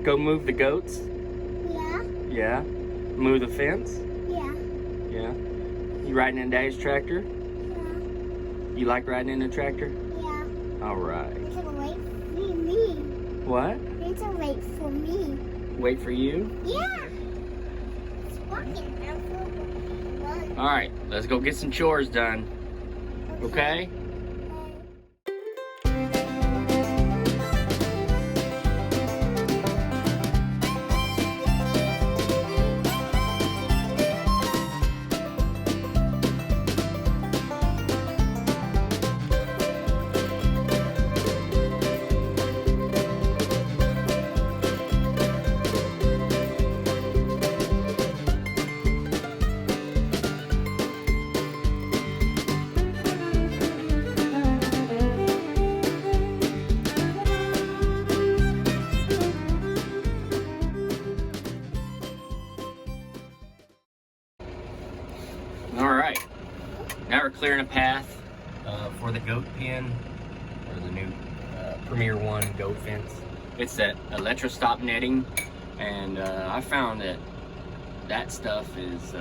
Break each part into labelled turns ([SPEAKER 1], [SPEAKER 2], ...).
[SPEAKER 1] Go move the goats?
[SPEAKER 2] Yeah.
[SPEAKER 1] Yeah. Move the fence?
[SPEAKER 2] Yeah.
[SPEAKER 1] Yeah. You riding in Daddy's tractor?
[SPEAKER 2] Yeah.
[SPEAKER 1] You like riding in a tractor?
[SPEAKER 2] Yeah.
[SPEAKER 1] All right.
[SPEAKER 2] It's a wait for me.
[SPEAKER 1] What?
[SPEAKER 2] It's a wait for me.
[SPEAKER 1] Wait for you?
[SPEAKER 2] Yeah. It's walking.
[SPEAKER 1] All right, let's go get some chores done. Okay? All right, now we're clearing a path for the goat pen, or the new Premier One goat fence. It's that electrostop netting, and I found that stuff is,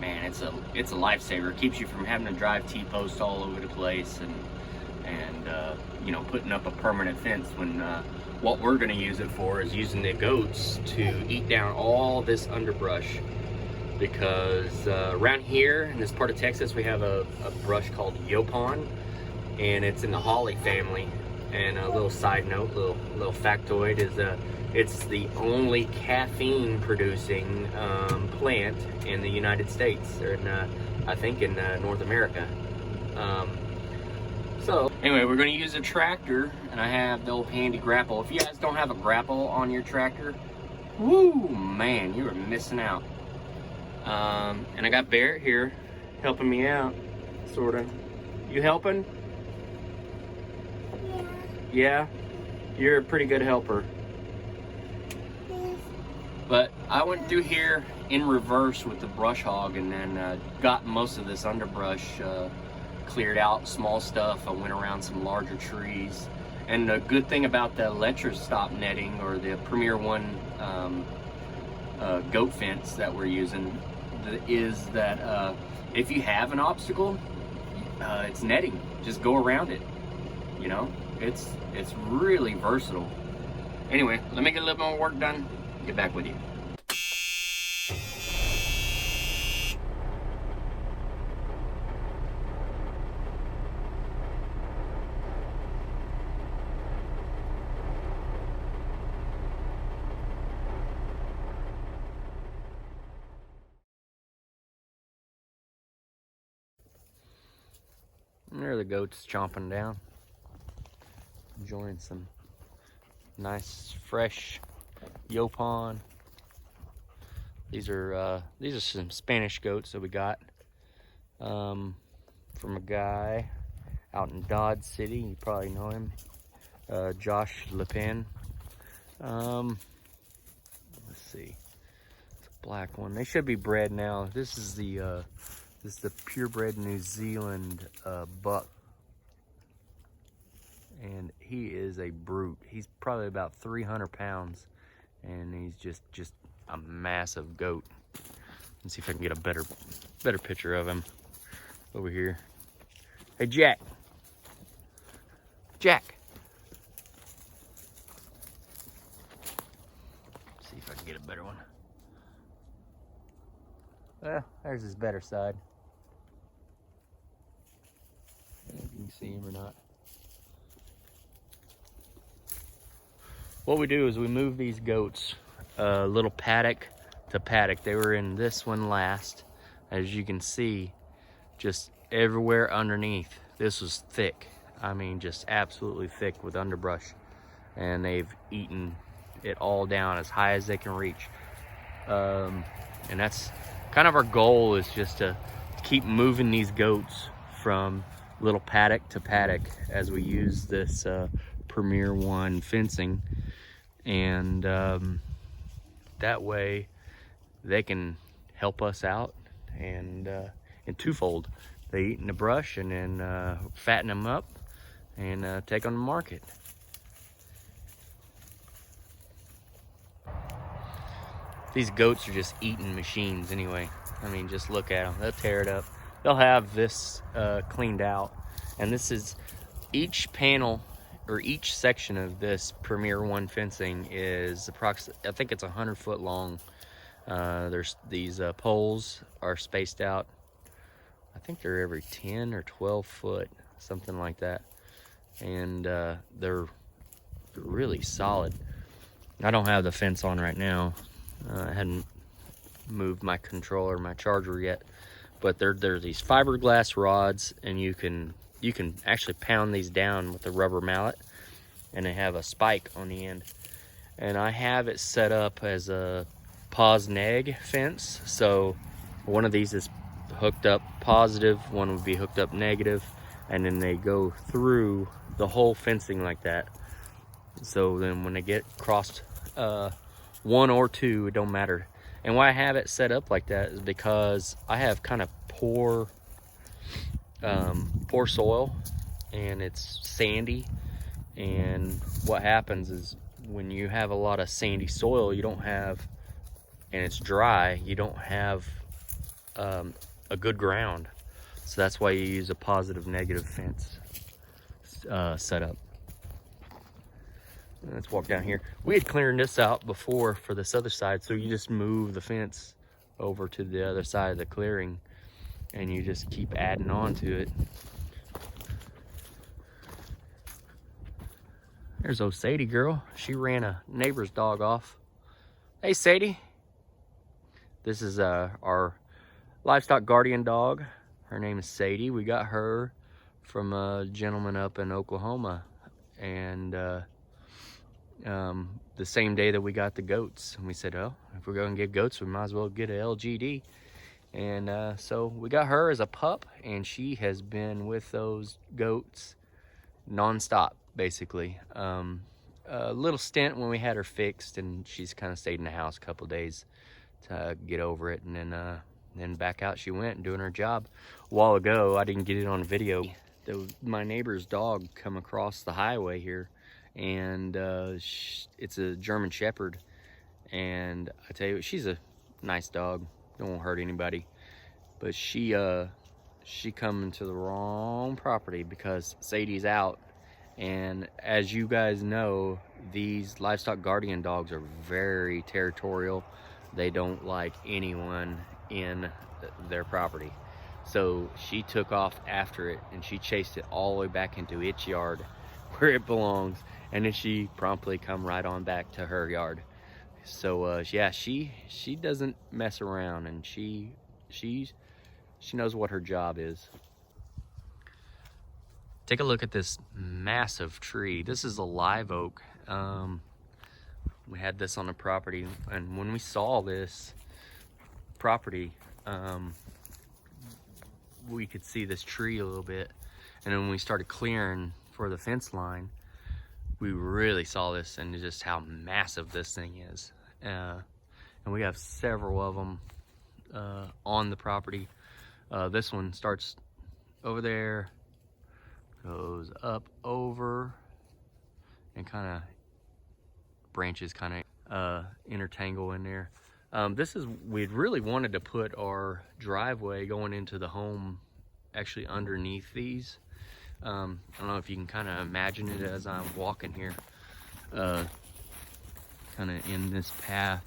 [SPEAKER 1] man, it's a lifesaver. It keeps you from having to drive T-posts all over the place and you know, putting up a permanent fence when what we're going to use it for is using the goats to eat down all this underbrush. Because around here in this part of Texas, we have a brush called yopon, and it's in the holly family. And a little side note, little factoid is it's the only caffeine producing plant in the United States, or in, I think in North America. So anyway, we're going to use a tractor, and I have the old handy grapple. If you guys don't have a grapple on your tractor, woo, man, you are missing out. And I got Barrett here helping me out, sort of. You helping?
[SPEAKER 2] Yeah.
[SPEAKER 1] Yeah? You're a pretty good helper.
[SPEAKER 2] Yes.
[SPEAKER 1] But I went through here in reverse with the brush hog, and then got most of this underbrush cleared out, small stuff. I went around some larger trees. And the good thing about the electrostop netting, or the Premier One goat fence that we're using, is that if you have an obstacle, it's netting. Just go around it. You know, it's really versatile. Anyway, let me get a little more work done. Get back with you. And there are the goats chomping down, enjoying some nice fresh yopon. These are some Spanish goats that we got from a guy out in Dodge City. You probably know him, Josh LePen. Let's see, it's a black one. They should be bred now. This is the purebred New Zealand buck, and he is a brute. He's probably about 300 pounds, and he's just a massive goat. Let's see if I can get a better picture of him over here. Hey, Jack. Jack. Let's see if I can get a better one. Well, there's his better side. I don't know if you can see him or not. What we do is we move these goats little paddock to paddock. They were in this one last. As you can see, just everywhere underneath. This was thick. I mean, just absolutely thick with underbrush. And they've eaten it all down as high as they can reach. And that's kind of our goal, is just to keep moving these goats from little paddock to paddock as we use this Premier One fencing. And that way they can help us out, and in twofold. They eat in the brush, and then fatten them up and take on the market. These goats are just eating machines anyway. I mean, just look at them. They'll tear it up. They'll have this cleaned out. And this is each panel or each section of this Premier One fencing is approximately, I think it's 100 foot long. There's these poles are spaced out. I think they're every 10 or 12 foot, something like that. And they're really solid. I don't have the fence on right now. I hadn't moved my controller, my charger yet, but they're these fiberglass rods, and you can actually pound these down with a rubber mallet, and they have a spike on the end. And I have it set up as a pos neg fence, so one of these is hooked up positive, one would be hooked up negative, and then they go through the whole fencing like that. So then when they get crossed, one or two, it don't matter. And why I have it set up like that is because I have kind of poor soil, and it's sandy. And what happens is when you have a lot of sandy soil, you don't have, and it's dry, you don't have a good ground. So that's why you use a positive negative fence setup. Let's walk down here. We had cleared this out before for this other side, so you just move the fence over to the other side of the clearing, and you just keep adding on to it. There's old Sadie girl. She ran a neighbor's dog off. Hey, Sadie. This is our livestock guardian dog. Her name is Sadie. We got her from a gentleman up in Oklahoma, and the same day that we got the goats. And we said, oh, if we're going to get goats, we might as well get a LGD. And so we got her as a pup, and she has been with those goats nonstop, basically. A little stint when we had her fixed, and she's kind of stayed in the house a couple days to get over it, and then back out she went doing her job. A while ago, I didn't get it on video. My neighbor's dog come across the highway here, and it's a German Shepherd, and I tell you, she's a nice dog, don't hurt anybody, but she come into the wrong property because Sadie's out. And as you guys know, these livestock guardian dogs are very territorial. They don't like anyone in their property. So she took off after it, and she chased it all the way back into its yard where it belongs, and then she promptly come right on back to her yard. So yeah, she doesn't mess around, and she knows what her job is. Take a look at this massive tree. This is a live oak. We had this on the property, and when we saw this property, we could see this tree a little bit, and then when we started clearing for the fence line, we really saw this and just how massive this thing is. And we have several of them on the property. This one starts over there, goes up over, and kind of branches kind of intertangle in there. We'd really wanted to put our driveway going into the home actually underneath these. I don't know if you can kind of imagine it as I'm walking here, kind of in this path.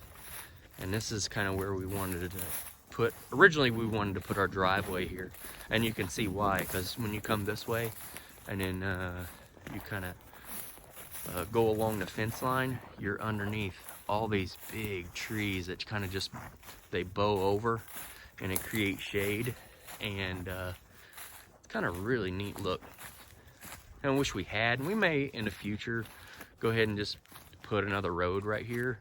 [SPEAKER 1] And this is kind of where we wanted to put, originally we wanted to put our driveway here. And you can see why, because when you come this way and then you kind of go along the fence line, you're underneath all these big trees that kind of just, they bow over and it creates shade. And it's kind of really neat look. I wish we had, and we may in the future go ahead and just put another road right here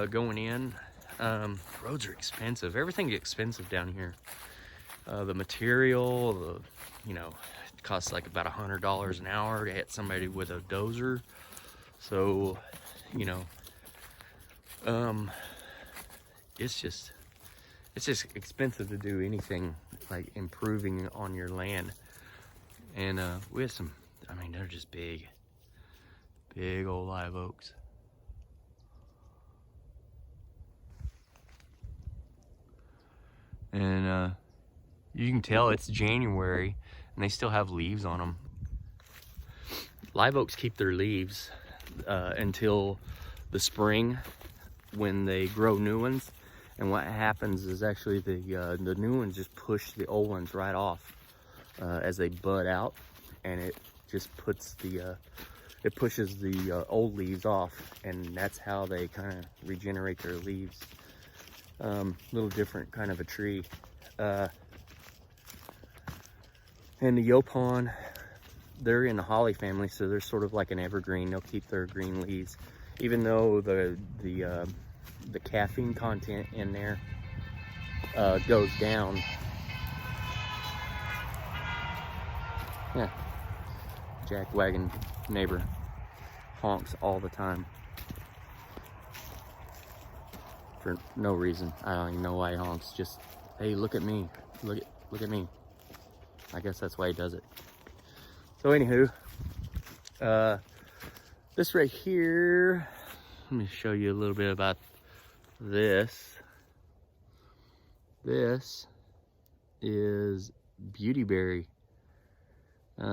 [SPEAKER 1] going in. Roads are expensive. Everything's expensive down here. The material, it costs like about $100 an hour to hit somebody with a dozer. So, it's just expensive to do anything like improving on your land. And we have some, they're just big old live oaks. And you can tell it's January and they still have leaves on them. Live oaks keep their leaves until the spring when they grow new ones. And what happens is actually the new ones just push the old ones right off as they bud out, and it just puts it pushes the old leaves off, and that's how they kind of regenerate their leaves. Little different kind of a tree. And the Yopon, they're in the holly family, so they're sort of like an evergreen. They'll keep their green leaves, even though the caffeine content in there goes down. Yeah, jack wagon neighbor honks all the time for no reason. I don't even know why he honks. Just, hey, look at me, look at me. I guess that's why he does it. So anywho, this right here, let me show you a little bit about this. This is beautyberry.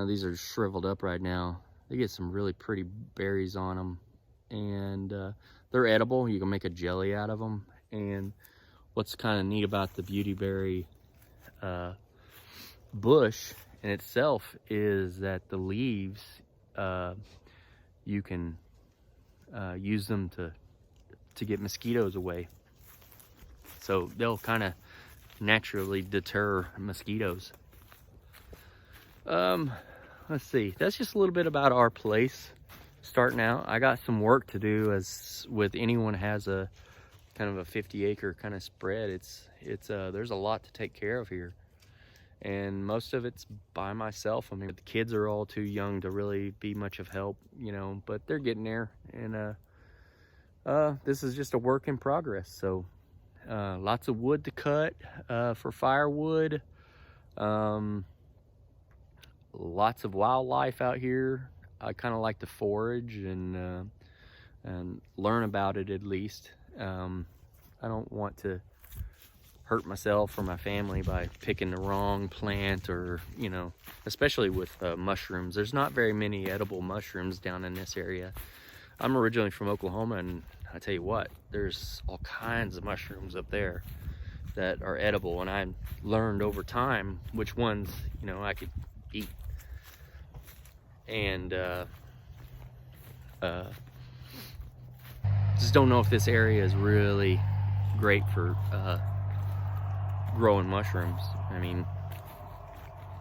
[SPEAKER 1] These are shriveled up right now. They get some really pretty berries on them, and they're edible. You can make a jelly out of them. And what's kind of neat about the beautyberry bush in itself is that the leaves, you can use them to get mosquitoes away. So they'll kind of naturally deter mosquitoes. Let's see, that's just a little bit about our place starting out. I got some work to do, as with anyone has a kind of a 50-acre kind of spread. It's there's a lot to take care of here, and most of it's by myself. I mean, the kids are all too young to really be much of help, you know, but they're getting there. And this is just a work in progress. So lots of wood to cut for firewood. Lots of wildlife out here. I kind of like to forage and learn about it, at least. I don't want to hurt myself or my family by picking the wrong plant, or, you know, especially with mushrooms. There's not very many edible mushrooms down in this area. I'm originally from Oklahoma, and I tell you what, there's all kinds of mushrooms up there that are edible, and I learned over time which ones, you know, I could eat. And just don't know if this area is really great for growing mushrooms. I mean,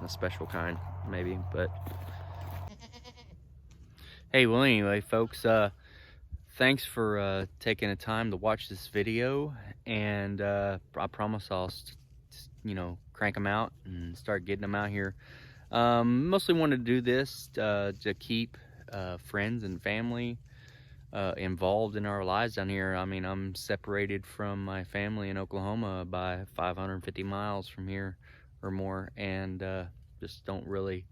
[SPEAKER 1] a special kind maybe, but hey, well, anyway, folks, thanks for taking the time to watch this video, and I promise I'll you know, crank them out and start getting them out here. Mostly wanted to do this to keep friends and family involved in our lives down here. I mean, I'm separated from my family in Oklahoma by 550 miles from here or more, and just don't really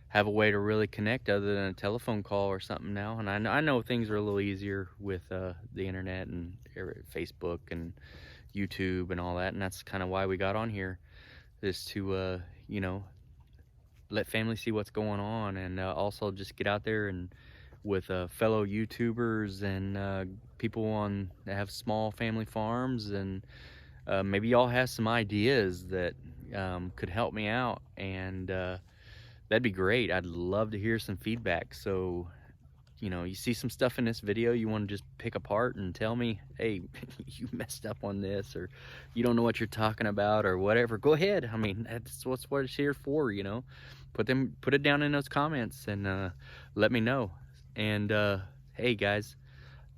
[SPEAKER 1] have a way to really connect other than a telephone call or something now. And I know things are a little easier with the internet and Facebook and YouTube and all that, and that's kind of why we got on here, is to you know, let family see what's going on, and also just get out there and with fellow YouTubers and people that have small family farms, and maybe y'all have some ideas that could help me out, and that'd be great. I'd love to hear some feedback. So, you know, you see some stuff in this video you want to just pick apart and tell me, hey, you messed up on this, or you don't know what you're talking about, or whatever, go ahead. I mean, that's what it's here for, you know. Put it down in those comments and let me know. And hey guys,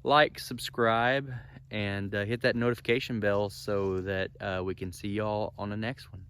[SPEAKER 1] like, subscribe, and hit that notification bell so that we can see y'all on the next one.